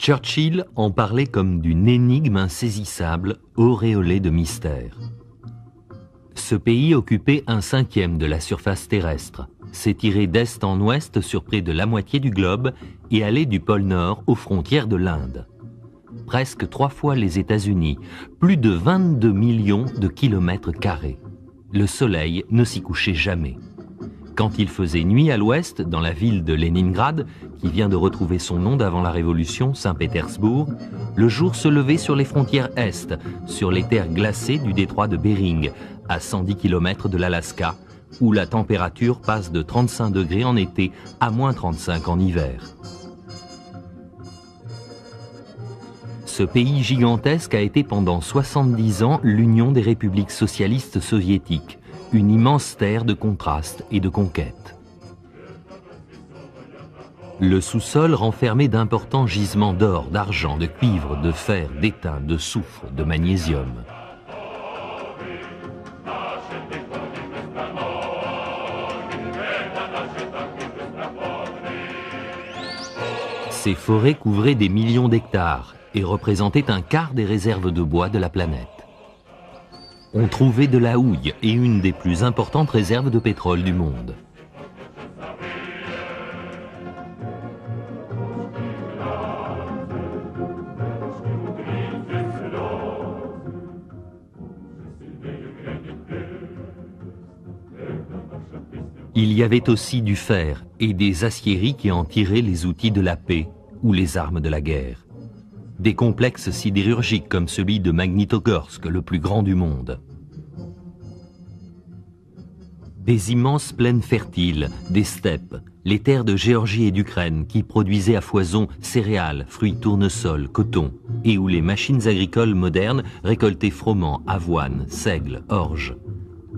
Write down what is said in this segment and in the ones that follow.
Churchill en parlait comme d'une énigme insaisissable, auréolée de mystère. Ce pays occupait 1/5 de la surface terrestre, s'étirait d'est en ouest sur près de la moitié du globe et allait du pôle Nord aux frontières de l'Inde. Presque 3 fois les États-Unis, plus de 22 millions de kilomètres carrés. Le soleil ne s'y couchait jamais. Quand il faisait nuit à l'ouest, dans la ville de Leningrad, qui vient de retrouver son nom d'avant la Révolution, Saint-Pétersbourg, le jour se levait sur les frontières est, sur les terres glacées du détroit de Bering, à 110 km de l'Alaska, où la température passe de 35 degrés en été à -35 en hiver. Ce pays gigantesque a été pendant 70 ans l'union des républiques socialistes soviétiques, une immense terre de contrastes et de conquêtes. Le sous-sol renfermait d'importants gisements d'or, d'argent, de cuivre, de fer, d'étain, de soufre, de magnésium. Ces forêts couvraient des millions d'hectares et représentaient un quart des réserves de bois de la planète. On trouvait de la houille et une des plus importantes réserves de pétrole du monde. Il y avait aussi du fer et des aciéries qui en tiraient les outils de la paix ou les armes de la guerre. Des complexes sidérurgiques comme celui de Magnitogorsk, le plus grand du monde. Des immenses plaines fertiles, des steppes, les terres de Géorgie et d'Ukraine qui produisaient à foison céréales, fruits, tournesol, coton, et où les machines agricoles modernes récoltaient froment, avoine, seigle, orge,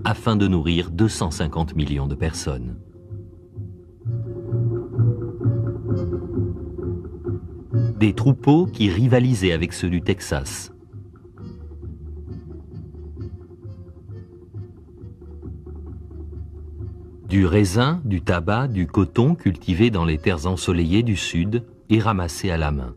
afin de nourrir 250 millions de personnes. Des troupeaux qui rivalisaient avec ceux du Texas. Du raisin, du tabac, du coton cultivés dans les terres ensoleillées du sud et ramassés à la main.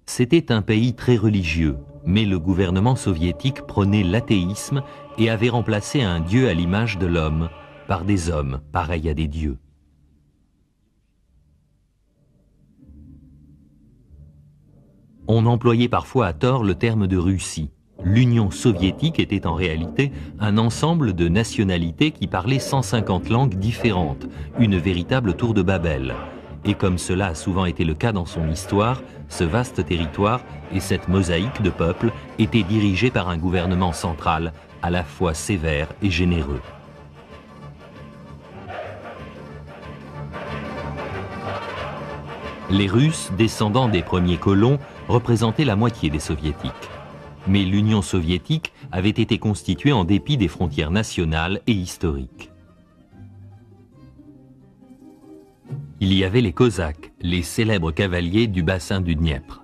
C'était un pays très religieux, mais le gouvernement soviétique prônait l'athéisme et avait remplacé un dieu à l'image de l'homme par des hommes pareils à des dieux. On employait parfois à tort le terme de Russie. L'Union soviétique était en réalité un ensemble de nationalités qui parlaient 150 langues différentes, une véritable tour de Babel. Et comme cela a souvent été le cas dans son histoire, ce vaste territoire et cette mosaïque de peuples étaient dirigés par un gouvernement central à la fois sévère et généreux. Les Russes, descendants des premiers colons, représentaient la moitié des Soviétiques. Mais l'Union soviétique avait été constituée en dépit des frontières nationales et historiques. Il y avait les Cosaques, les célèbres cavaliers du bassin du Dniepr.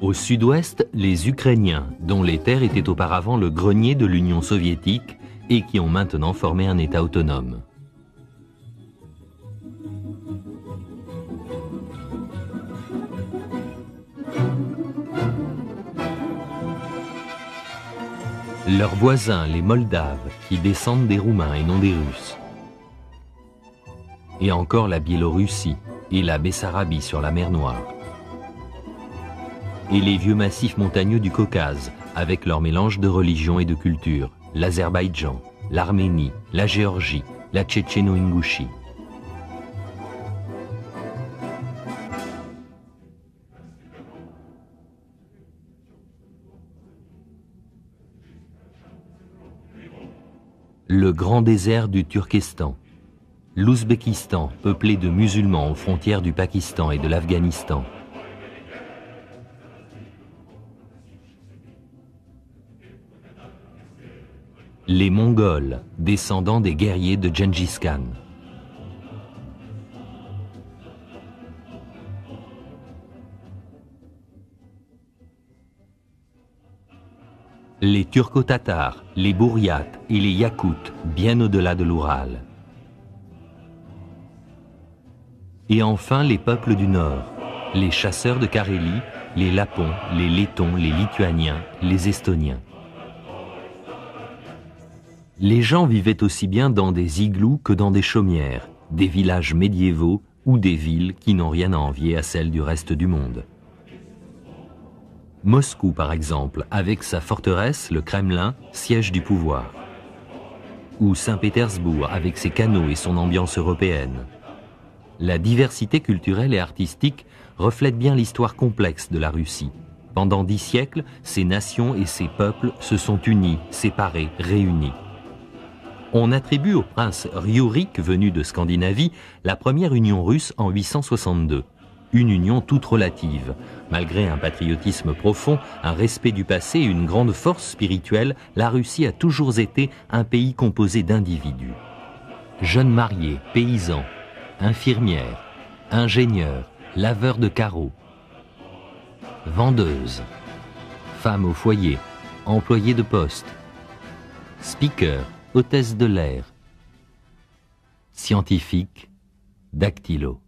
Au sud-ouest, les Ukrainiens, dont les terres étaient auparavant le grenier de l'Union soviétique et qui ont maintenant formé un État autonome. Leurs voisins, les Moldaves, qui descendent des Roumains et non des Russes. Et encore la Biélorussie et la Bessarabie sur la mer Noire. Et les vieux massifs montagneux du Caucase, avec leur mélange de religion et de culture, l'Azerbaïdjan, l'Arménie, la Géorgie, la Tchétchéno-Ingouchie. Le grand désert du Turkestan, l'Ouzbékistan, peuplé de musulmans aux frontières du Pakistan et de l'Afghanistan. Les Mongols, descendants des guerriers de Gengis Khan. les Turco-Tatars, les Bouriates et les Yakoutes, bien au-delà de l'Oural. Et enfin les peuples du Nord, les chasseurs de Carélie, les Lapons, les Lettons, les Lituaniens, les Estoniens. Les gens vivaient aussi bien dans des igloos que dans des chaumières, des villages médiévaux ou des villes qui n'ont rien à envier à celles du reste du monde. Moscou, par exemple, avec sa forteresse, le Kremlin, siège du pouvoir. Ou Saint-Pétersbourg, avec ses canaux et son ambiance européenne. La diversité culturelle et artistique reflète bien l'histoire complexe de la Russie. Pendant 10 siècles, ces nations et ces peuples se sont unis, séparés, réunis. On attribue au prince Rjurik, venu de Scandinavie, la première union russe en 862. Une union toute relative. Malgré un patriotisme profond, un respect du passé et une grande force spirituelle, la Russie a toujours été un pays composé d'individus. Jeunes mariés, paysans, infirmières, ingénieurs, laveurs de carreaux, vendeuses, femmes au foyer, employés de poste, speakers, hôtesses de l'air, scientifiques, dactylos.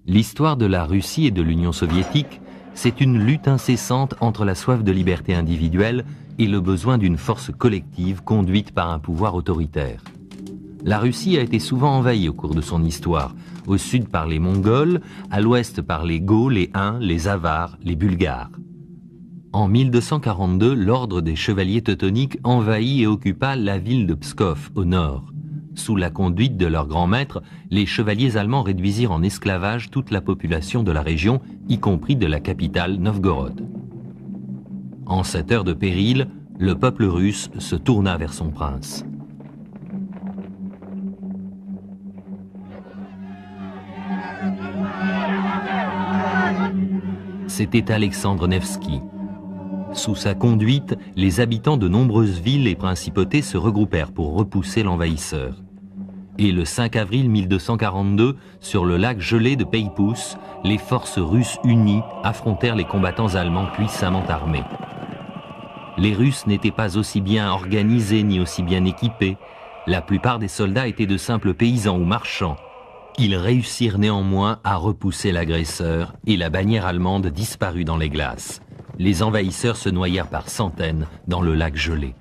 L'histoire de la Russie et de l'Union soviétique, c'est une lutte incessante entre la soif de liberté individuelle et le besoin d'une force collective conduite par un pouvoir autoritaire. La Russie a été souvent envahie au cours de son histoire, au sud par les Mongols, à l'ouest par les Goths, les Huns, les Avars, les Bulgares. En 1242, l'ordre des chevaliers teutoniques envahit et occupa la ville de Pskov, au nord. Sous la conduite de leur grand maître, les chevaliers allemands réduisirent en esclavage toute la population de la région, y compris de la capitale Novgorod. En cette heure de péril, le peuple russe se tourna vers son prince. C'était Alexandre Nevski. Sous sa conduite, les habitants de nombreuses villes et principautés se regroupèrent pour repousser l'envahisseur. Et le 5 avril 1242, sur le lac gelé de Peipus, les forces russes unies affrontèrent les combattants allemands puissamment armés. Les Russes n'étaient pas aussi bien organisés ni aussi bien équipés. La plupart des soldats étaient de simples paysans ou marchands. Ils réussirent néanmoins à repousser l'agresseur et la bannière allemande disparut dans les glaces. Les envahisseurs se noyèrent par centaines dans le lac gelé.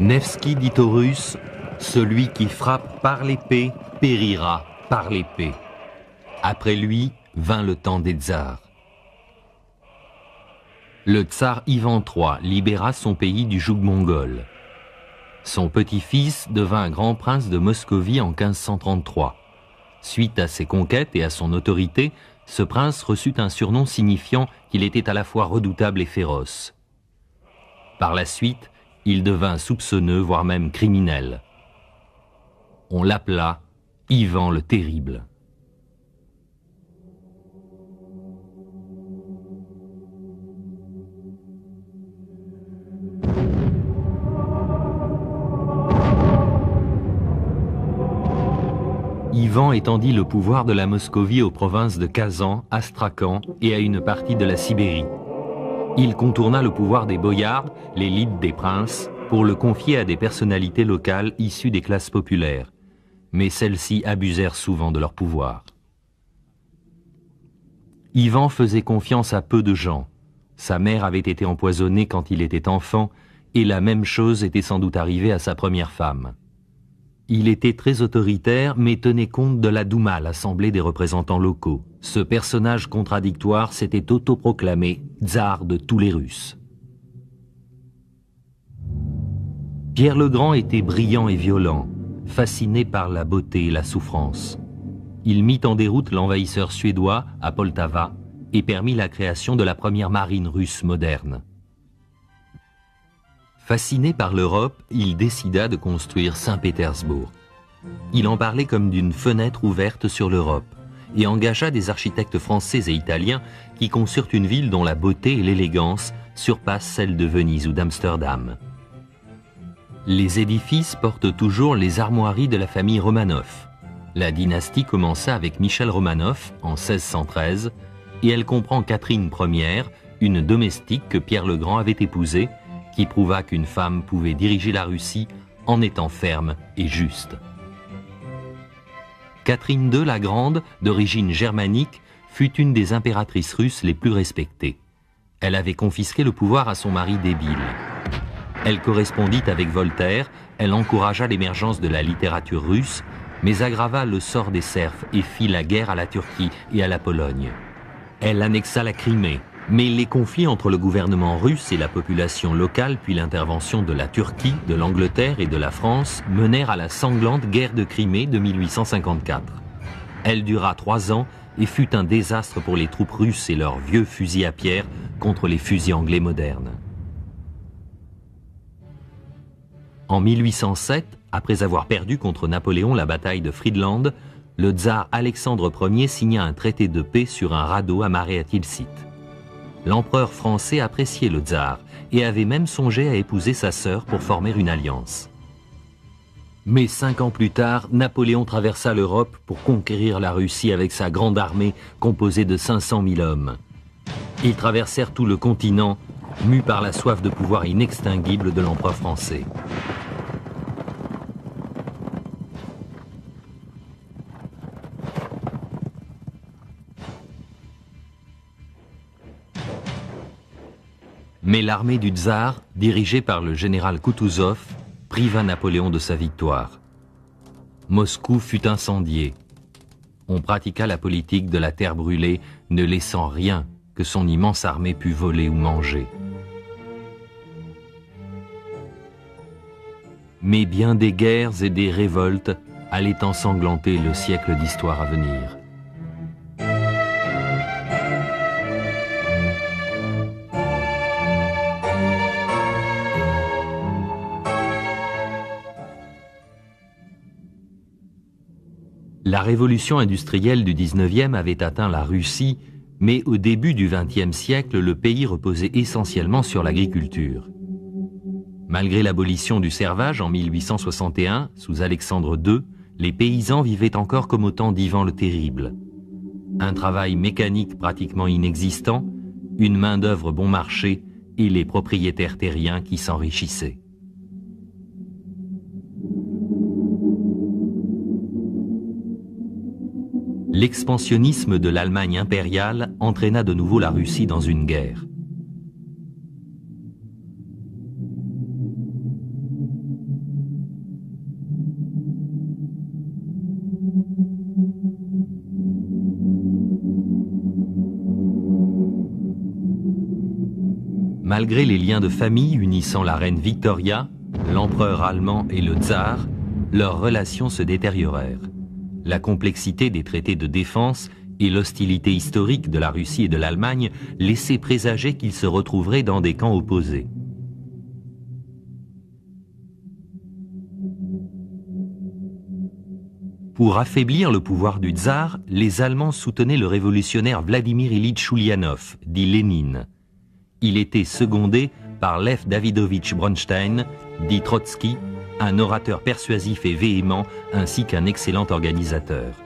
Nevski dit aux Russes, « Celui qui frappe par l'épée périra par l'épée. » Après lui vint le temps des tsars. Le tsar Ivan III libéra son pays du joug mongol. Son petit-fils devint grand prince de Moscovie en 1533. Suite à ses conquêtes et à son autorité, ce prince reçut un surnom signifiant qu'il était à la fois redoutable et féroce. Par la suite, il devint soupçonneux, voire même criminel. On l'appela Ivan le Terrible. Ivan étendit le pouvoir de la Moscovie aux provinces de Kazan, Astrakhan et à une partie de la Sibérie. Il contourna le pouvoir des boyards, l'élite des princes, pour le confier à des personnalités locales issues des classes populaires. Mais celles-ci abusèrent souvent de leur pouvoir. Ivan faisait confiance à peu de gens. Sa mère avait été empoisonnée quand il était enfant, et la même chose était sans doute arrivée à sa première femme. Il était très autoritaire, mais tenait compte de la Douma, l'assemblée des représentants locaux. Ce personnage contradictoire s'était autoproclamé tsar de tous les Russes. Pierre le Grand était brillant et violent, fasciné par la beauté et la souffrance. Il mit en déroute l'envahisseur suédois à Poltava et permit la création de la première marine russe moderne. Fasciné par l'Europe, il décida de construire Saint-Pétersbourg. Il en parlait comme d'une fenêtre ouverte sur l'Europe et engagea des architectes français et italiens qui conçurent une ville dont la beauté et l'élégance surpasse celle de Venise ou d'Amsterdam. Les édifices portent toujours les armoiries de la famille Romanov. La dynastie commença avec Michel Romanov en 1613 et elle comprend Catherine Ier, une domestique que Pierre le Grand avait épousée, qui prouva qu'une femme pouvait diriger la Russie en étant ferme et juste. Catherine II la Grande, d'origine germanique, fut une des impératrices russes les plus respectées. Elle avait confisqué le pouvoir à son mari débile. Elle correspondit avec Voltaire, elle encouragea l'émergence de la littérature russe, mais aggrava le sort des serfs et fit la guerre à la Turquie et à la Pologne. Elle annexa la Crimée, mais les conflits entre le gouvernement russe et la population locale, puis l'intervention de la Turquie, de l'Angleterre et de la France, menèrent à la sanglante guerre de Crimée de 1854. Elle dura 3 ans et fut un désastre pour les troupes russes et leurs vieux fusils à pierre contre les fusils anglais modernes. En 1807, après avoir perdu contre Napoléon la bataille de Friedland, le tsar Alexandre Ier signa un traité de paix sur un radeau amarré à Tilsit. L'empereur français appréciait le tsar et avait même songé à épouser sa sœur pour former une alliance. Mais 5 ans plus tard, Napoléon traversa l'Europe pour conquérir la Russie avec sa grande armée composée de 500 000 hommes. Ils traversèrent tout le continent, mus par la soif de pouvoir inextinguible de l'empereur français. Mais l'armée du tsar, dirigée par le général Koutouzov, priva Napoléon de sa victoire. Moscou fut incendié. On pratiqua la politique de la terre brûlée, ne laissant rien que son immense armée pût voler ou manger. Mais bien des guerres et des révoltes allaient ensanglanter le siècle d'histoire à venir. La révolution industrielle du 19e avait atteint la Russie, mais au début du 20e siècle, le pays reposait essentiellement sur l'agriculture. Malgré l'abolition du servage en 1861, sous Alexandre II, les paysans vivaient encore comme au temps d'Ivan le Terrible. Un travail mécanique pratiquement inexistant, une main-d'œuvre bon marché et les propriétaires terriens qui s'enrichissaient. L'expansionnisme de l'Allemagne impériale entraîna de nouveau la Russie dans une guerre. Malgré les liens de famille unissant la reine Victoria, l'empereur allemand et le tsar, leurs relations se détériorèrent. La complexité des traités de défense et l'hostilité historique de la Russie et de l'Allemagne laissaient présager qu'ils se retrouveraient dans des camps opposés. Pour affaiblir le pouvoir du tsar, les Allemands soutenaient le révolutionnaire Vladimir Ilitch Ulyanov, dit Lénine. Il était secondé par Lev Davidovitch Bronstein, dit Trotsky, un orateur persuasif et véhément, ainsi qu'un excellent organisateur.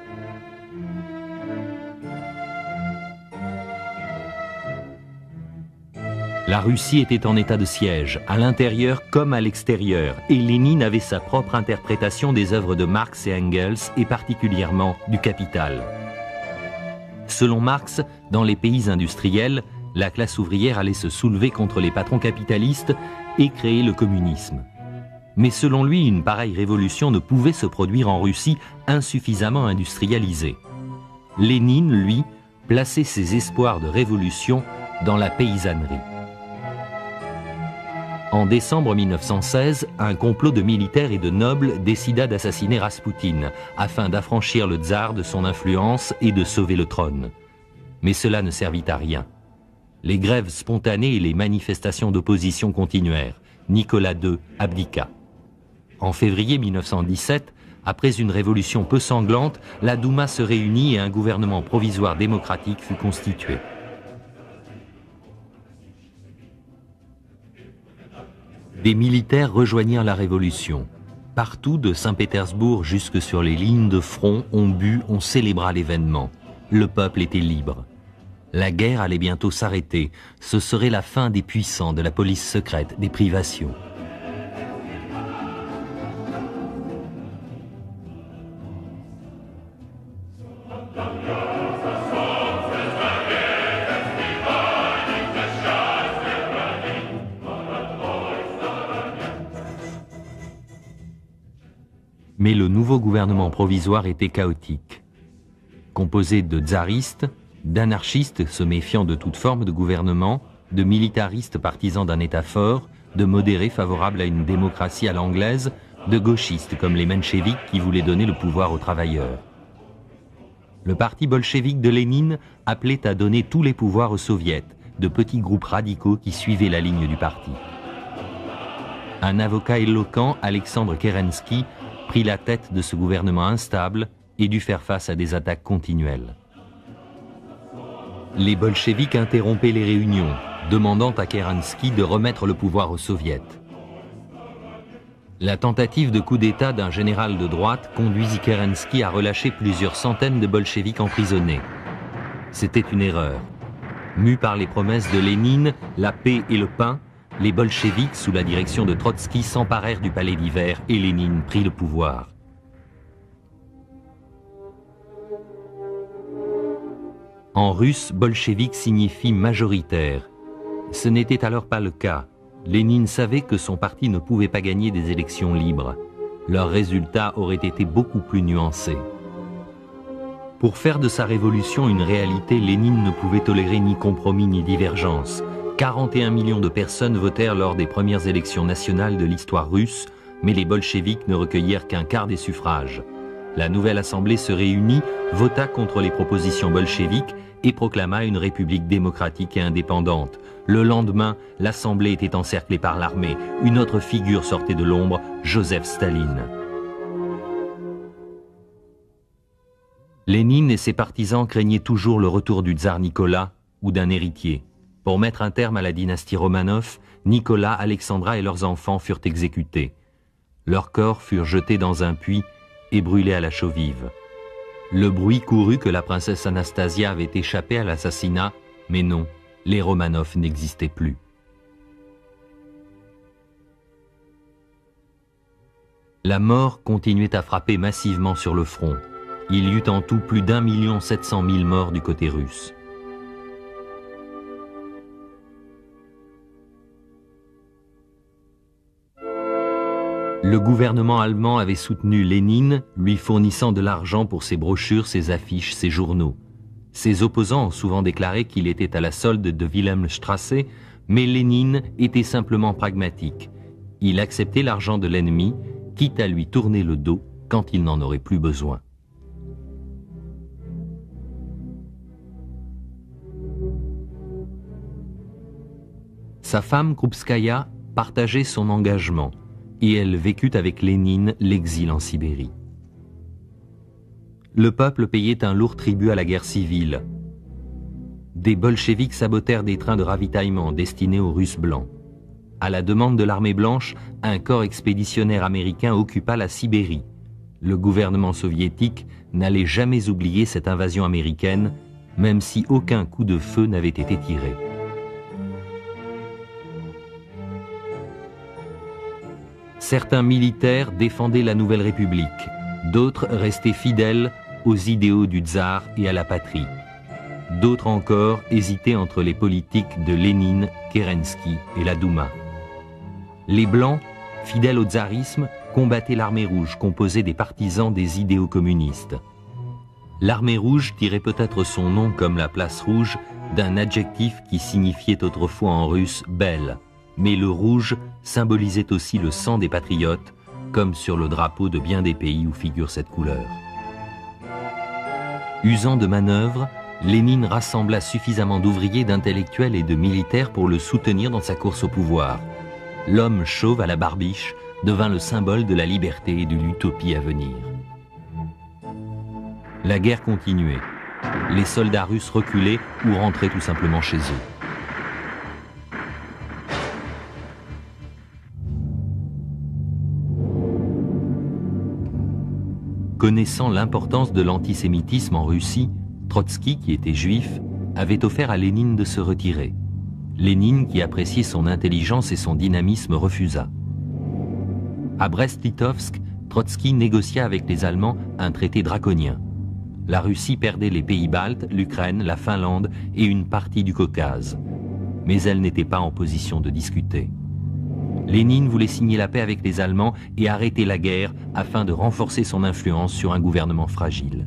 La Russie était en état de siège, à l'intérieur comme à l'extérieur, et Lénine avait sa propre interprétation des œuvres de Marx et Engels, et particulièrement du Capital. Selon Marx, dans les pays industriels, la classe ouvrière allait se soulever contre les patrons capitalistes et créer le communisme. Mais selon lui, une pareille révolution ne pouvait se produire en Russie insuffisamment industrialisée. Lénine, lui, plaçait ses espoirs de révolution dans la paysannerie. En décembre 1916, un complot de militaires et de nobles décida d'assassiner Raspoutine afin d'affranchir le tsar de son influence et de sauver le trône. Mais cela ne servit à rien. Les grèves spontanées et les manifestations d'opposition continuèrent. Nicolas II abdiqua. En février 1917, après une révolution peu sanglante, la Douma se réunit et un gouvernement provisoire démocratique fut constitué. Des militaires rejoignirent la révolution. Partout, de Saint-Pétersbourg jusque sur les lignes de front, on but, on célébra l'événement. Le peuple était libre. La guerre allait bientôt s'arrêter. Ce serait la fin des puissants, de la police secrète, des privations. Mais le nouveau gouvernement provisoire était chaotique. Composé de tsaristes, d'anarchistes se méfiant de toute forme de gouvernement, de militaristes partisans d'un État fort, de modérés favorables à une démocratie à l'anglaise, de gauchistes comme les mencheviks qui voulaient donner le pouvoir aux travailleurs. Le parti bolchevique de Lénine appelait à donner tous les pouvoirs aux soviets, de petits groupes radicaux qui suivaient la ligne du parti. Un avocat éloquent, Alexandre Kerensky, prit la tête de ce gouvernement instable et dut faire face à des attaques continuelles. Les bolcheviks interrompaient les réunions, demandant à Kerensky de remettre le pouvoir aux soviets. La tentative de coup d'État d'un général de droite conduisit Kerensky à relâcher plusieurs centaines de bolcheviks emprisonnés. C'était une erreur. Mus par les promesses de Lénine, la paix et le pain, les bolcheviks, sous la direction de Trotsky, s'emparèrent du palais d'hiver et Lénine prit le pouvoir. En russe, bolchevique signifie majoritaire. Ce n'était alors pas le cas. Lénine savait que son parti ne pouvait pas gagner des élections libres. Leurs résultats auraient été beaucoup plus nuancés. Pour faire de sa révolution une réalité, Lénine ne pouvait tolérer ni compromis ni divergence. 41 millions de personnes votèrent lors des premières élections nationales de l'histoire russe, mais les bolcheviks ne recueillirent qu'un quart des suffrages. La nouvelle assemblée se réunit, vota contre les propositions bolcheviques et proclama une république démocratique et indépendante. Le lendemain, l'assemblée était encerclée par l'armée. Une autre figure sortait de l'ombre, Joseph Staline. Lénine et ses partisans craignaient toujours le retour du tsar Nicolas ou d'un héritier. Pour mettre un terme à la dynastie Romanov, Nicolas, Alexandra et leurs enfants furent exécutés. Leurs corps furent jetés dans un puits et brûlés à la chaux vive. Le bruit courut que la princesse Anastasia avait échappé à l'assassinat, mais non, les Romanov n'existaient plus. La mort continuait à frapper massivement sur le front. Il y eut en tout plus d'1 700 000 morts du côté russe. Le gouvernement allemand avait soutenu Lénine, lui fournissant de l'argent pour ses brochures, ses affiches, ses journaux. Ses opposants ont souvent déclaré qu'il était à la solde de Wilhelmstrasse, mais Lénine était simplement pragmatique. Il acceptait l'argent de l'ennemi, quitte à lui tourner le dos quand il n'en aurait plus besoin. Sa femme, Krupskaya, partageait son engagement et elle vécut avec Lénine l'exil en Sibérie. Le peuple payait un lourd tribut à la guerre civile. Des bolcheviks sabotèrent des trains de ravitaillement destinés aux Russes blancs. À la demande de l'armée blanche, un corps expéditionnaire américain occupa la Sibérie. Le gouvernement soviétique n'allait jamais oublier cette invasion américaine, même si aucun coup de feu n'avait été tiré. Certains militaires défendaient la Nouvelle République, d'autres restaient fidèles aux idéaux du tsar et à la patrie. D'autres encore hésitaient entre les politiques de Lénine, Kerensky et la Douma. Les Blancs, fidèles au tsarisme, combattaient l'armée rouge composée des partisans des idéaux communistes. L'armée rouge tirait peut-être son nom, comme la place rouge, d'un adjectif qui signifiait autrefois en russe « belle ». Mais le rouge symbolisait aussi le sang des patriotes, comme sur le drapeau de bien des pays où figure cette couleur. Usant de manœuvres, Lénine rassembla suffisamment d'ouvriers, d'intellectuels et de militaires pour le soutenir dans sa course au pouvoir. L'homme chauve à la barbiche devint le symbole de la liberté et de l'utopie à venir. La guerre continuait. Les soldats russes reculaient ou rentraient tout simplement chez eux. Connaissant l'importance de l'antisémitisme en Russie, Trotsky, qui était juif, avait offert à Lénine de se retirer. Lénine, qui appréciait son intelligence et son dynamisme, refusa. À Brest-Litovsk, Trotsky négocia avec les Allemands un traité draconien. La Russie perdait les pays baltes, l'Ukraine, la Finlande et une partie du Caucase. Mais elle n'était pas en position de discuter. Lénine voulait signer la paix avec les Allemands et arrêter la guerre afin de renforcer son influence sur un gouvernement fragile.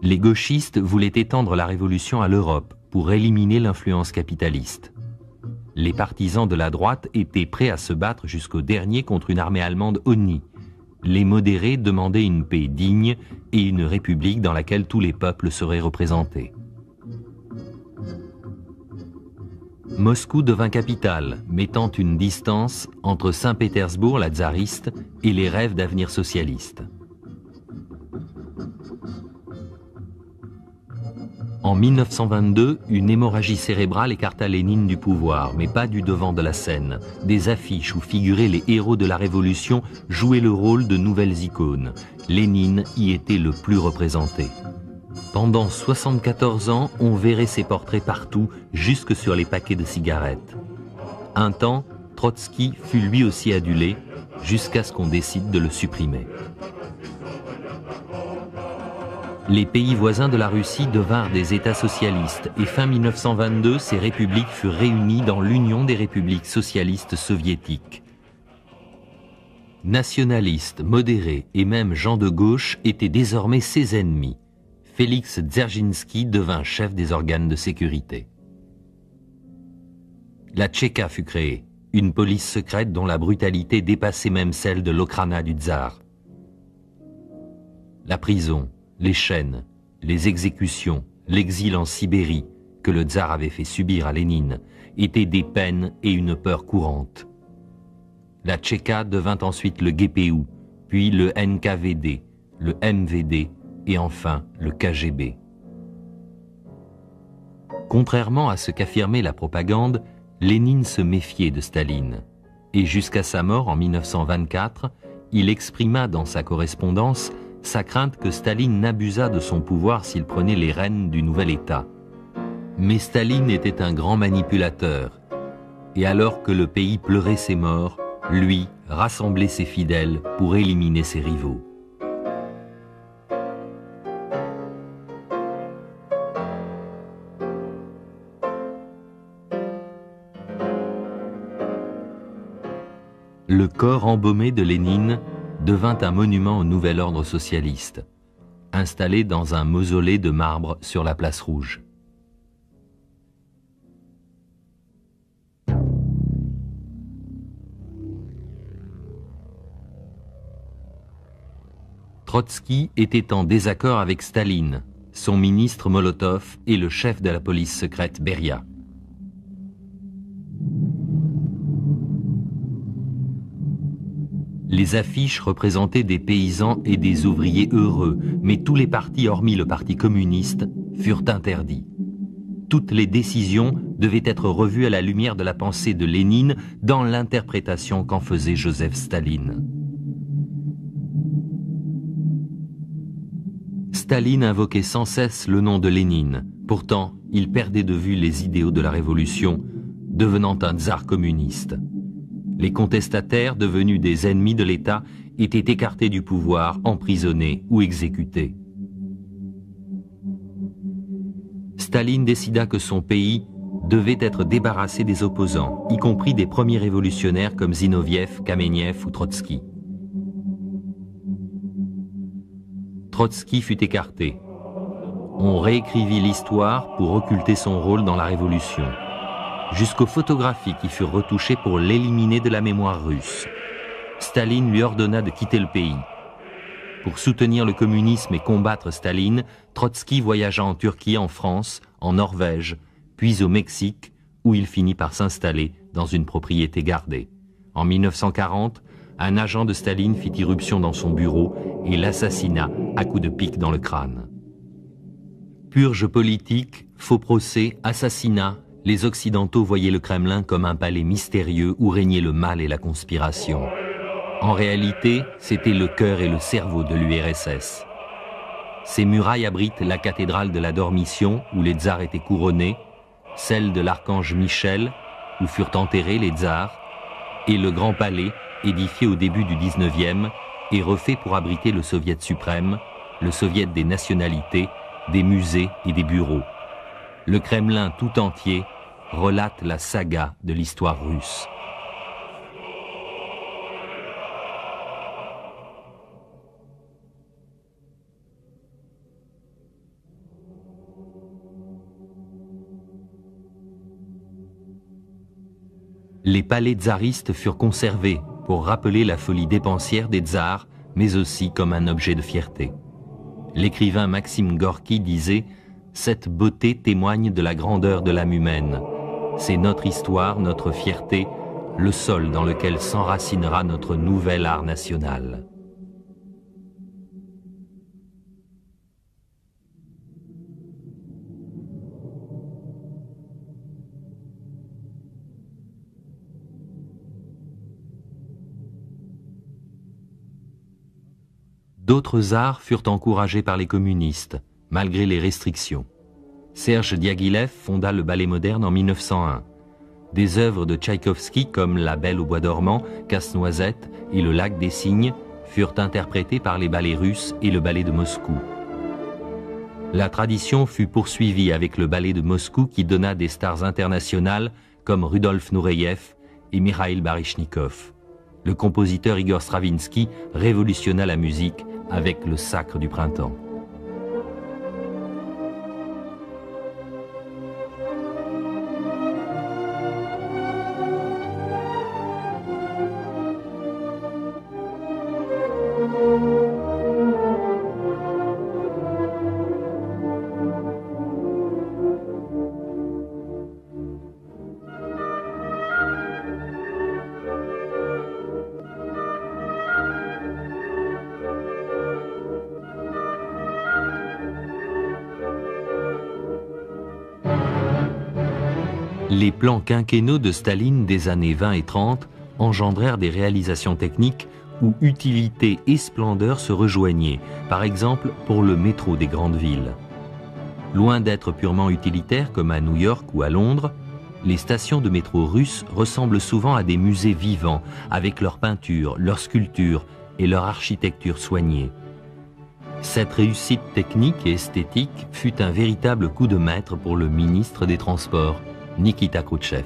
Les gauchistes voulaient étendre la révolution à l'Europe pour éliminer l'influence capitaliste. Les partisans de la droite étaient prêts à se battre jusqu'au dernier contre une armée allemande honnie. Les modérés demandaient une paix digne et une république dans laquelle tous les peuples seraient représentés. Moscou devint capitale, mettant une distance entre Saint-Pétersbourg, la tsariste, et les rêves d'avenir socialiste. En 1922, une hémorragie cérébrale écarta Lénine du pouvoir, mais pas du devant de la scène. Des affiches où figuraient les héros de la Révolution jouaient le rôle de nouvelles icônes. Lénine y était le plus représenté. Pendant 74 ans, on verrait ses portraits partout, jusque sur les paquets de cigarettes. Un temps, Trotsky fut lui aussi adulé, jusqu'à ce qu'on décide de le supprimer. Les pays voisins de la Russie devinrent des États socialistes et fin 1922, ces républiques furent réunies dans l'Union des républiques socialistes soviétiques. Nationalistes, modérés et même gens de gauche étaient désormais ses ennemis. Félix Dzerzhinsky devint chef des organes de sécurité. La Tchéka fut créée, une police secrète dont la brutalité dépassait même celle de l'Okhrana du tsar. La prison, les chaînes, les exécutions, l'exil en Sibérie, que le tsar avait fait subir à Lénine, étaient des peines et une peur courante. La Tchéka devint ensuite le GPU, puis le NKVD, le MVD et enfin le KGB. Contrairement à ce qu'affirmait la propagande, Lénine se méfiait de Staline. Et jusqu'à sa mort en 1924, il exprima dans sa correspondance sa crainte que Staline n'abusât de son pouvoir s'il prenait les rênes du nouvel État. Mais Staline était un grand manipulateur, et alors que le pays pleurait ses morts, lui rassemblait ses fidèles pour éliminer ses rivaux. Le corps embaumé de Lénine devint un monument au nouvel ordre socialiste, installé dans un mausolée de marbre sur la place Rouge. Trotsky était en désaccord avec Staline, son ministre Molotov et le chef de la police secrète Beria. Les affiches représentaient des paysans et des ouvriers heureux, mais tous les partis, hormis le Parti communiste, furent interdits. Toutes les décisions devaient être revues à la lumière de la pensée de Lénine dans l'interprétation qu'en faisait Joseph Staline. Staline invoquait sans cesse le nom de Lénine. Pourtant, il perdait de vue les idéaux de la Révolution, devenant un tsar communiste. Les contestataires, devenus des ennemis de l'État, étaient écartés du pouvoir, emprisonnés ou exécutés. Staline décida que son pays devait être débarrassé des opposants, y compris des premiers révolutionnaires comme Zinoviev, Kamenev ou Trotsky. Trotsky fut écarté. On réécrivit l'histoire pour occulter son rôle dans la Révolution, jusqu'aux photographies qui furent retouchées pour l'éliminer de la mémoire russe. Staline lui ordonna de quitter le pays. Pour soutenir le communisme et combattre Staline, Trotsky voyagea en Turquie, en France, en Norvège, puis au Mexique, où il finit par s'installer dans une propriété gardée. En 1940, un agent de Staline fit irruption dans son bureau et l'assassina à coups de pique dans le crâne. Purge politique, faux procès, assassinat, Les Occidentaux voyaient le Kremlin comme un palais mystérieux où régnait le mal et la conspiration. En réalité, c'était le cœur et le cerveau de l'URSS. Ces murailles abritent la cathédrale de la Dormition, où les tsars étaient couronnés, celle de l'archange Michel, où furent enterrés les tsars, et le Grand Palais, édifié au début du 19e, et refait pour abriter le Soviet suprême, le Soviet des nationalités, des musées et des bureaux. Le Kremlin tout entier relate la saga de l'histoire russe. Les palais tsaristes furent conservés pour rappeler la folie dépensière des tsars, mais aussi comme un objet de fierté. L'écrivain Maxime Gorky disait « Cette beauté témoigne de la grandeur de l'âme humaine. C'est notre histoire, notre fierté, le sol dans lequel s'enracinera notre nouvel art national. » D'autres arts furent encouragés par les communistes, malgré les restrictions. Serge Diaghilev fonda le ballet moderne en 1901. Des œuvres de Tchaïkovski comme La Belle au bois dormant, Casse-Noisette et Le Lac des Cygnes furent interprétées par les ballets russes et le ballet de Moscou. La tradition fut poursuivie avec le ballet de Moscou qui donna des stars internationales comme Rudolf Nureyev et Mikhaïl Baryshnikov. Le compositeur Igor Stravinsky révolutionna la musique avec le Sacre du printemps. Les plans quinquennaux de Staline des années 20 et 30 engendrèrent des réalisations techniques où utilité et splendeur se rejoignaient, par exemple pour le métro des grandes villes. Loin d'être purement utilitaires comme à New York ou à Londres, les stations de métro russes ressemblent souvent à des musées vivants, avec leurs peintures, leurs sculptures et leur architecture soignée. Cette réussite technique et esthétique fut un véritable coup de maître pour le ministre des Transports, Nikita Khrouchtchev.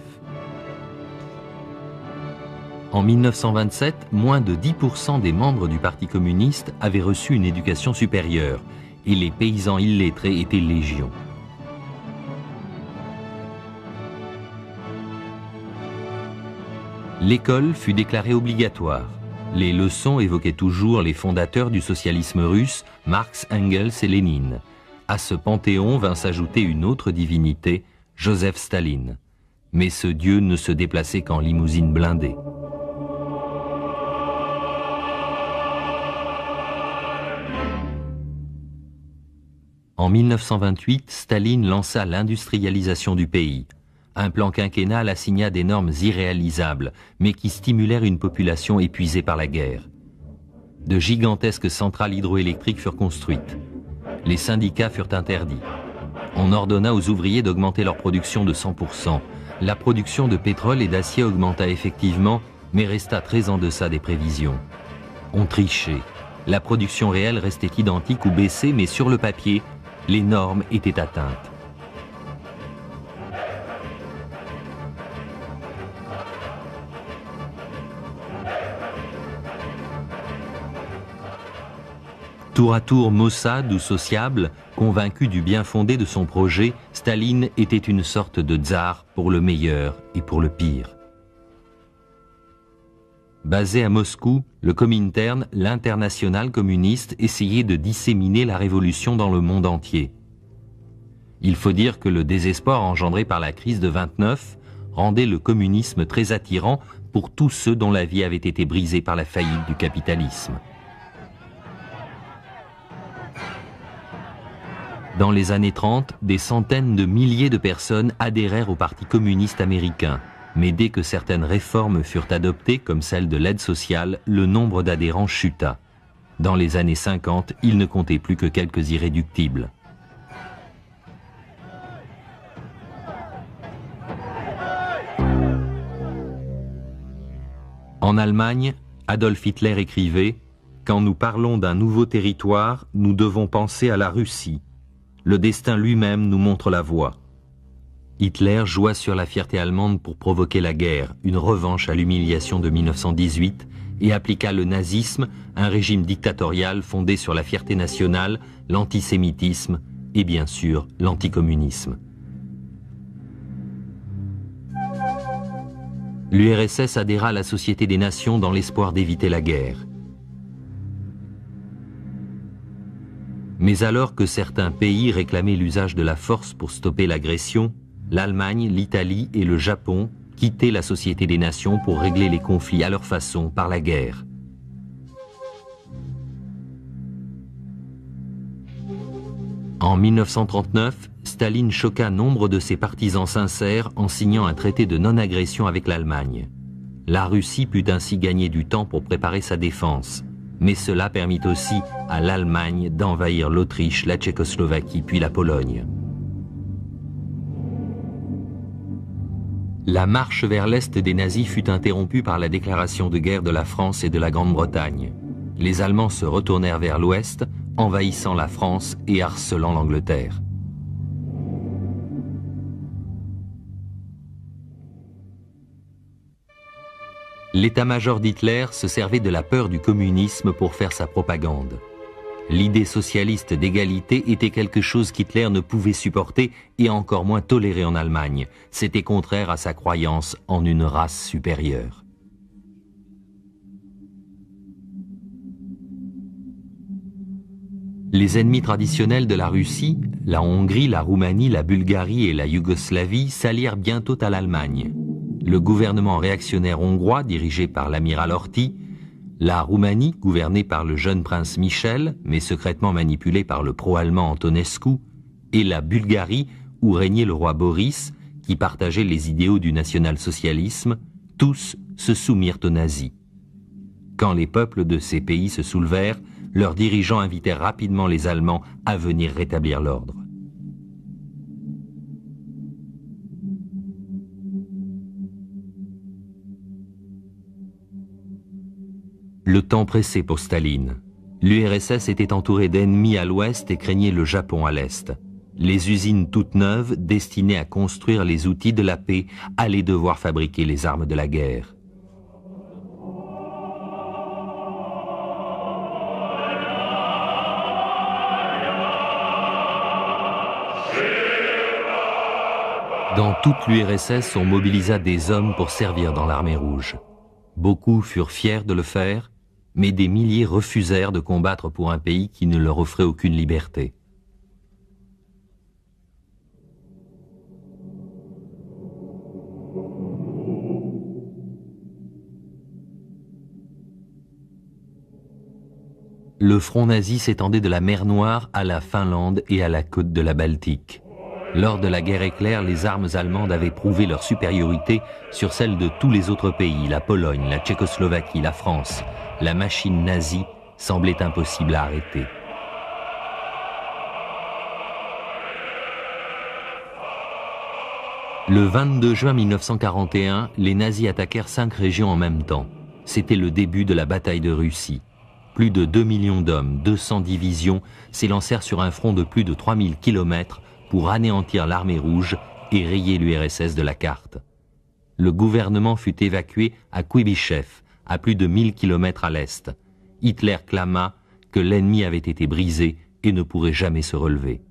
En 1927, moins de 10% des membres du Parti communiste avaient reçu une éducation supérieure et les paysans illettrés étaient légion. L'école fut déclarée obligatoire. Les leçons évoquaient toujours les fondateurs du socialisme russe, Marx, Engels et Lénine. À ce panthéon vint s'ajouter une autre divinité, Joseph Staline. Mais ce dieu ne se déplaçait qu'en limousine blindée. En 1928, Staline lança l'industrialisation du pays. Un plan quinquennal assigna des normes irréalisables, mais qui stimulèrent une population épuisée par la guerre. De gigantesques centrales hydroélectriques furent construites. Les syndicats furent interdits. On ordonna aux ouvriers d'augmenter leur production de 100%. La production de pétrole et d'acier augmenta effectivement, mais resta très en deçà des prévisions. On trichait. La production réelle restait identique ou baissait, mais sur le papier, les normes étaient atteintes. Tour à tour maussade ou sociable, convaincu du bien fondé de son projet, Staline était une sorte de tsar pour le meilleur et pour le pire. Basé à Moscou, le Comintern, l'internationale communiste, essayait de disséminer la révolution dans le monde entier. Il faut dire que le désespoir engendré par la crise de 29 rendait le communisme très attirant pour tous ceux dont la vie avait été brisée par la faillite du capitalisme. Dans les années 30, des centaines de milliers de personnes adhérèrent au Parti communiste américain. Mais dès que certaines réformes furent adoptées, comme celle de l'aide sociale, le nombre d'adhérents chuta. Dans les années 50, il ne comptait plus que quelques irréductibles. En Allemagne, Adolf Hitler écrivait « Quand nous parlons d'un nouveau territoire, nous devons penser à la Russie. Le destin lui-même nous montre la voie. » Hitler joua sur la fierté allemande pour provoquer la guerre, une revanche à l'humiliation de 1918, et appliqua le nazisme, un régime dictatorial fondé sur la fierté nationale, l'antisémitisme et bien sûr l'anticommunisme. L'URSS adhéra à la Société des Nations dans l'espoir d'éviter la guerre. Mais alors que certains pays réclamaient l'usage de la force pour stopper l'agression, l'Allemagne, l'Italie et le Japon quittaient la Société des Nations pour régler les conflits à leur façon par la guerre. En 1939, Staline choqua nombre de ses partisans sincères en signant un traité de non-agression avec l'Allemagne. La Russie put ainsi gagner du temps pour préparer sa défense, mais cela permit aussi à l'Allemagne d'envahir l'Autriche, la Tchécoslovaquie puis la Pologne. La marche vers l'est des nazis fut interrompue par la déclaration de guerre de la France et de la Grande-Bretagne. Les Allemands se retournèrent vers l'ouest, envahissant la France et harcelant l'Angleterre. L'état-major d'Hitler se servait de la peur du communisme pour faire sa propagande. L'idée socialiste d'égalité était quelque chose qu'Hitler ne pouvait supporter et encore moins tolérer en Allemagne. C'était contraire à sa croyance en une race supérieure. Les ennemis traditionnels de la Russie, la Hongrie, la Roumanie, la Bulgarie et la Yougoslavie s'allièrent bientôt à l'Allemagne. Le gouvernement réactionnaire hongrois, dirigé par l'amiral Horthy, la Roumanie, gouvernée par le jeune prince Michel, mais secrètement manipulée par le pro-allemand Antonescu, et la Bulgarie, où régnait le roi Boris, qui partageait les idéaux du national-socialisme, tous se soumirent aux nazis. Quand les peuples de ces pays se soulevèrent, leurs dirigeants invitèrent rapidement les Allemands à venir rétablir l'ordre. Le temps pressait pour Staline. L'URSS était entourée d'ennemis à l'ouest et craignait le Japon à l'est. Les usines toutes neuves, destinées à construire les outils de la paix, allaient devoir fabriquer les armes de la guerre. Dans toute l'URSS, on mobilisa des hommes pour servir dans l'armée rouge. Beaucoup furent fiers de le faire, mais des milliers refusèrent de combattre pour un pays qui ne leur offrait aucune liberté. Le front nazi s'étendait de la mer Noire à la Finlande et à la côte de la Baltique. Lors de la guerre éclair, les armes allemandes avaient prouvé leur supériorité sur celles de tous les autres pays, la Pologne, la Tchécoslovaquie, la France. La machine nazie semblait impossible à arrêter. Le 22 juin 1941, les nazis attaquèrent 5 régions en même temps. C'était le début de la bataille de Russie. Plus de 2 millions d'hommes, 200 divisions, s'élancèrent sur un front de plus de 3000 km pour anéantir l'armée rouge et rayer l'URSS de la carte. Le gouvernement fut évacué à Kuibychev, à plus de 1000 km à l'est. Hitler clama que l'ennemi avait été brisé et ne pourrait jamais se relever.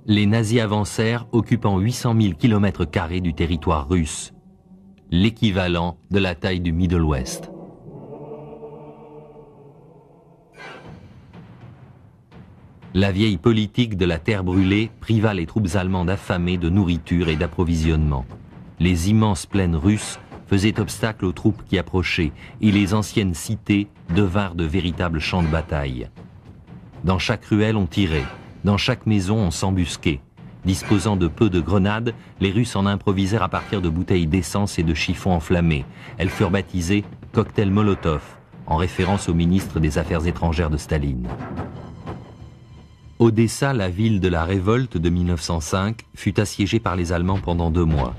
Les nazis avancèrent, occupant 800 000 km² du territoire russe, l'équivalent de la taille du Middle West. La vieille politique de la terre brûlée priva les troupes allemandes affamées de nourriture et d'approvisionnement. Les immenses plaines russes faisaient obstacle aux troupes qui approchaient et les anciennes cités devinrent de véritables champs de bataille. Dans chaque ruelle, on tirait. Dans chaque maison, on s'embusquait. Disposant de peu de grenades, les Russes en improvisèrent à partir de bouteilles d'essence et de chiffons enflammés. Elles furent baptisées « cocktail Molotov », en référence au ministre des Affaires étrangères de Staline. Odessa, la ville de la révolte de 1905, fut assiégée par les Allemands pendant 2 mois.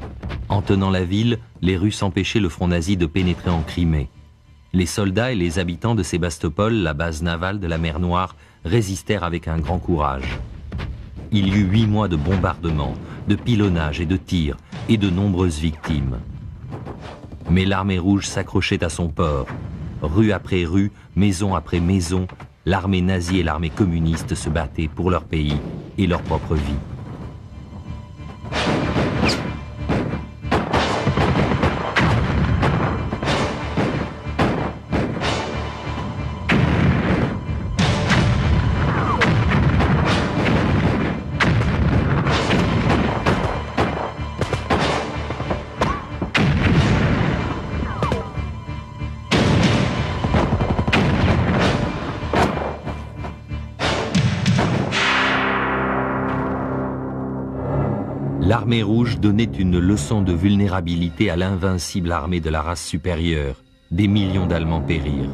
En tenant la ville, les Russes empêchaient le front nazi de pénétrer en Crimée. Les soldats et les habitants de Sébastopol, la base navale de la mer Noire, résistèrent avec un grand courage. Il y eut 8 mois de bombardements, de pilonnage et de tirs, et de nombreuses victimes. Mais l'armée rouge s'accrochait à son port. Rue après rue, maison après maison, l'armée nazie et l'armée communiste se battaient pour leur pays et leur propre vie. L'armée rouge donnait une leçon de vulnérabilité à l'invincible armée de la race supérieure. Des millions d'Allemands périrent.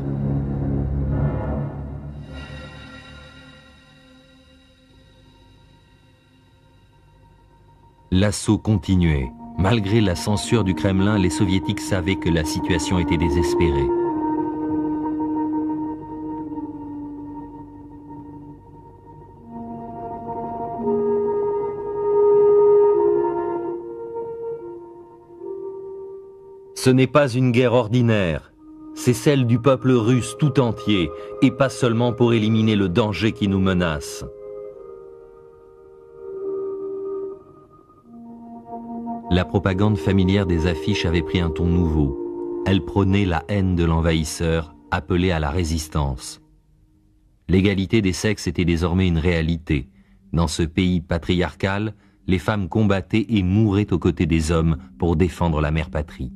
L'assaut continuait. Malgré la censure du Kremlin, les soviétiques savaient que la situation était désespérée. Ce n'est pas une guerre ordinaire, c'est celle du peuple russe tout entier, et pas seulement pour éliminer le danger qui nous menace. La propagande familière des affiches avait pris un ton nouveau. Elle prônait la haine de l'envahisseur, appelée à la résistance. L'égalité des sexes était désormais une réalité. Dans ce pays patriarcal, les femmes combattaient et mouraient aux côtés des hommes pour défendre la mère patrie.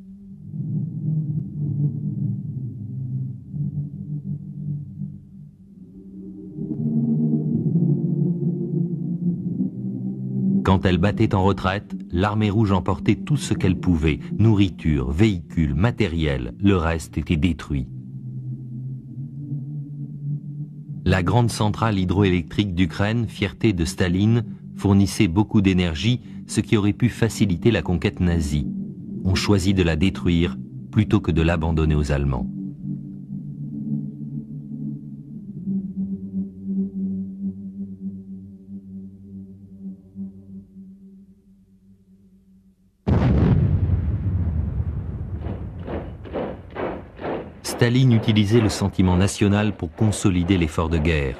Quand elle battait en retraite, l'armée rouge emportait tout ce qu'elle pouvait, nourriture, véhicules, matériel, le reste était détruit. La grande centrale hydroélectrique d'Ukraine, fierté de Staline, fournissait beaucoup d'énergie, ce qui aurait pu faciliter la conquête nazie. On choisit de la détruire plutôt que de l'abandonner aux Allemands. Staline utilisait le sentiment national pour consolider l'effort de guerre.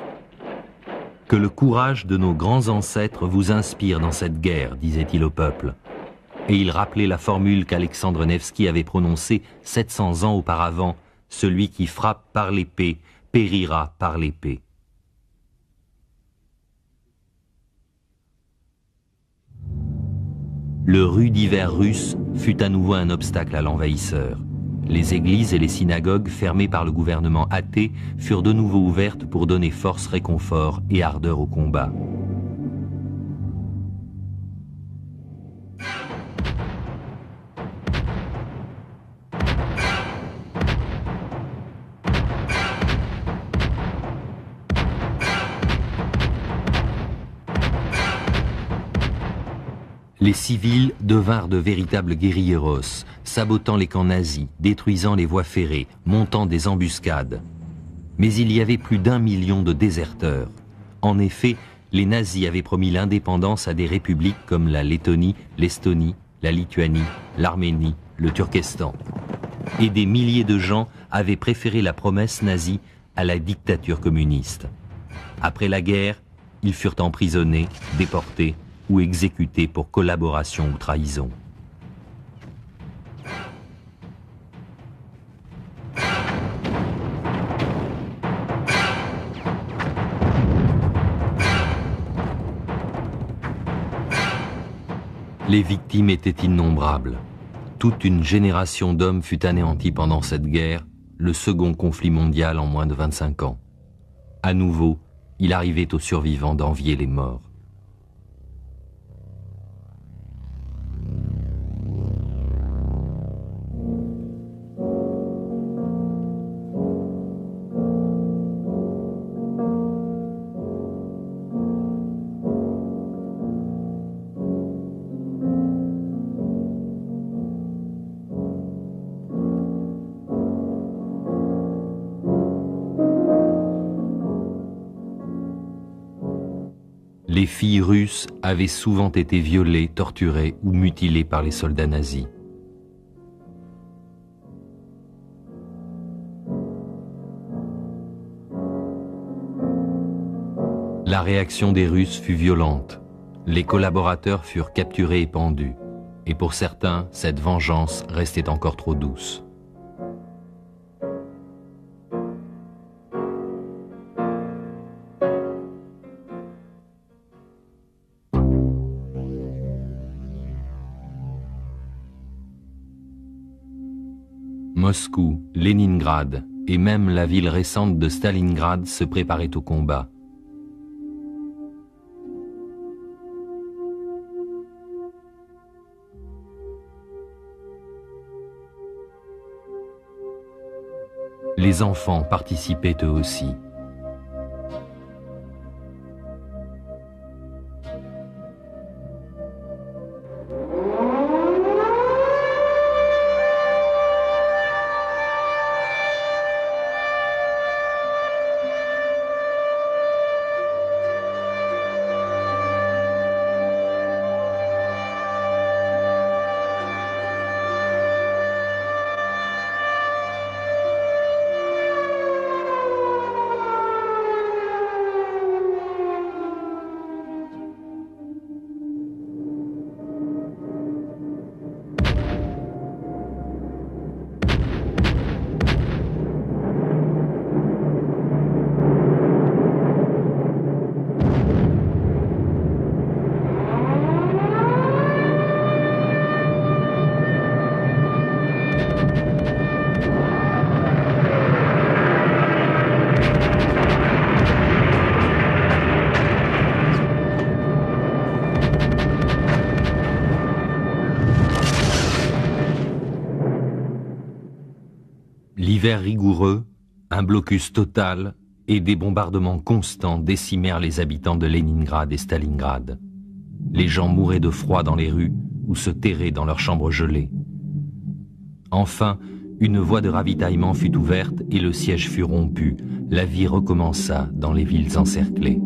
« Que le courage de nos grands ancêtres vous inspire dans cette guerre », disait-il au peuple. Et il rappelait la formule qu'Alexandre Nevsky avait prononcée 700 ans auparavant, « Celui qui frappe par l'épée périra par l'épée ». Le rude hiver russe fut à nouveau un obstacle à l'envahisseur. Les églises et les synagogues, fermées par le gouvernement athée, furent de nouveau ouvertes pour donner force, réconfort et ardeur au combat. Les civils devinrent de véritables guérilleros, sabotant les camps nazis, détruisant les voies ferrées, montant des embuscades. Mais il y avait plus d'1 million de déserteurs. En effet, les nazis avaient promis l'indépendance à des républiques comme la Lettonie, l'Estonie, la Lituanie, l'Arménie, le Turkestan. Et des milliers de gens avaient préféré la promesse nazie à la dictature communiste. Après la guerre, ils furent emprisonnés, déportés, ou exécutés pour collaboration ou trahison. Les victimes étaient innombrables. Toute une génération d'hommes fut anéantie pendant cette guerre, le second conflit mondial en moins de 25 ans. À nouveau, il arrivait aux survivants d'envier les morts. Les filles russes avaient souvent été violées, torturées ou mutilées par les soldats nazis. La réaction des Russes fut violente. Les collaborateurs furent capturés et pendus. Et pour certains, cette vengeance restait encore trop douce. Moscou, Leningrad et même la ville récente de Stalingrad se préparaient au combat. Les enfants participaient eux aussi. L'hiver rigoureux, un blocus total et des bombardements constants décimèrent les habitants de Leningrad et Stalingrad. Les gens mouraient de froid dans les rues ou se terraient dans leurs chambres gelées. Enfin, une voie de ravitaillement fut ouverte et le siège fut rompu. La vie recommença dans les villes encerclées.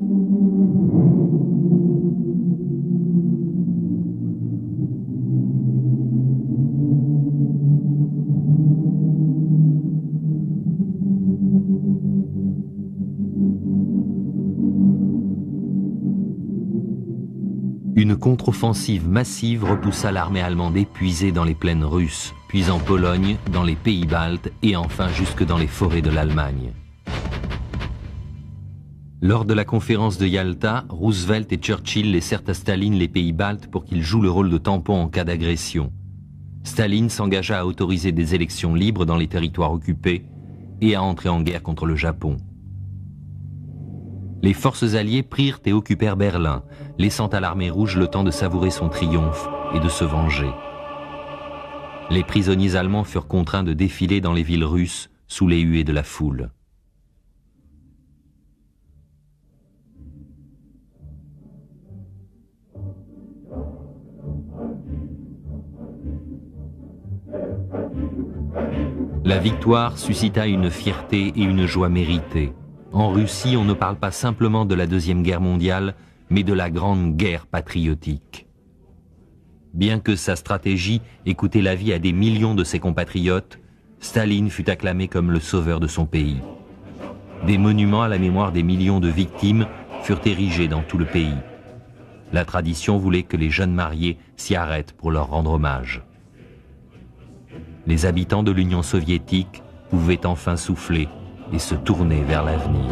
Une contre-offensive massive repoussa l'armée allemande épuisée dans les plaines russes, puis en Pologne, dans les pays baltes et enfin jusque dans les forêts de l'Allemagne. Lors de la conférence de Yalta, Roosevelt et Churchill laissèrent à Staline les pays baltes pour qu'il joue le rôle de tampon en cas d'agression. Staline s'engagea à autoriser des élections libres dans les territoires occupés et à entrer en guerre contre le Japon. Les forces alliées prirent et occupèrent Berlin, laissant à l'armée rouge le temps de savourer son triomphe et de se venger. Les prisonniers allemands furent contraints de défiler dans les villes russes sous les huées de la foule. La victoire suscita une fierté et une joie méritées. En Russie, on ne parle pas simplement de la Deuxième Guerre mondiale, mais de la Grande Guerre patriotique. Bien que sa stratégie ait coûté la vie à des millions de ses compatriotes, Staline fut acclamé comme le sauveur de son pays. Des monuments à la mémoire des millions de victimes furent érigés dans tout le pays. La tradition voulait que les jeunes mariés s'y arrêtent pour leur rendre hommage. Les habitants de l'Union soviétique pouvaient enfin souffler et se tourner vers l'avenir.